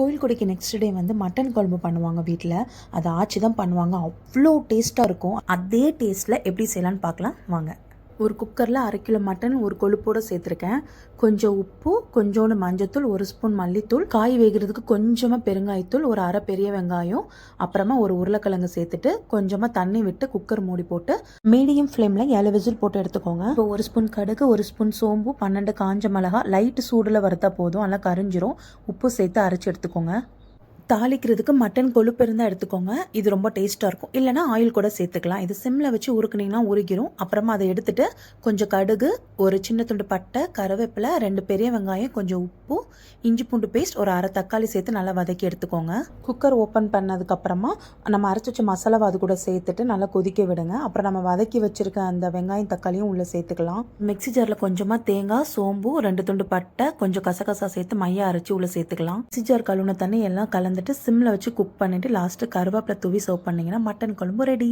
கோயில் கொடைக்கு next day வந்து mutton குழம்பு பண்ணுவாங்க வீட்டில். அதை ஆச்சி தான் பண்ணுவாங்க. அவ்வளோ டேஸ்ட்டாக இருக்கும். அதே டேஸ்ட்டில் எப்படி செய்யலான்னு பார்க்கலாம் வாங்க. ஒரு குக்கரில் 1/2 கிலோ மட்டன் ஒரு கொழுப்போடு சேர்த்துருக்கேன். கொஞ்சம் உப்பு, கொஞ்சோண்டு மஞ்சத்தூள், 1 ஸ்பூன் மல்லித்தூள், காய் வேகிறதுக்கு கொஞ்சமாக பெருங்காயத்தூள், ஒரு அரை பெரிய வெங்காயம், அப்புறமா ஒரு உருளைக்கிழங்கு சேர்த்துட்டு கொஞ்சமாக தண்ணி விட்டு குக்கர் மூடி போட்டு மீடியம் ஃப்ளேமில் 7 விசில் போட்டு எடுத்துக்கோங்க. இப்போ 1 ஸ்பூன் கடுகு, 1 ஸ்பூன் சோம்பு, 12 காஞ்ச மிளகா லைட்டு சூடில் வறுத்தா போதும், நல்லா கரிஞ்சிரும். உப்பு சேர்த்து அரைச்சி எடுத்துக்கோங்க. தாளிக்கிறதுக்கு மட்டன் கொழுப்பு இருந்தால் எடுத்துக்கோங்க. இது ரொம்ப டேஸ்ட்டாக இருக்கும். இல்லைனா ஆயில் கூட சேர்த்துக்கலாம். இது சிம்மில் வச்சு உருக்குனிங்கன்னா உருகிரும். அப்புறமா அதை எடுத்துகிட்டு கொஞ்சம் கடுகு, ஒரு சின்ன துண்டு பட்டை, கருவேப்பிலை, 2 பெரிய வெங்காயம், கொஞ்சம் உப்பு, இஞ்சி பூண்டு பேஸ்ட், ஒரு அரை தக்காளி சேர்த்து நல்லா வதக்கி எடுத்துக்கோங்க. குக்கர் ஓப்பன் பண்ணதுக்கப்புறமா நம்ம அரைச்சி வச்ச மசாலாவை அது கூட சேர்த்துட்டு நல்லா கொதிக்க விடுங்க. அப்புறம் நம்ம வதக்கி வச்சுருக்க அந்த வெங்காயம் தக்காளியும் உள்ளே சேர்த்துக்கலாம். மிக்ஸி ஜாரில் கொஞ்சமாக தேங்காய், சோம்பு, 2 துண்டு பட்டை, கொஞ்சம் கசகசா சேர்த்து மைய அரைச்சி உள்ளே சேர்த்துக்கலாம். மிக்ஸி ஜார் கழுவுன தண்ணி எல்லாம் கலந்து சிம்மில் வச்சு குக் பண்ணிவிட்டு லாஸ்ட்டு கருவேப்பிலை தூவி சர்வ் பண்ணிங்கன்னா மட்டன் குழம்பு ரெடி.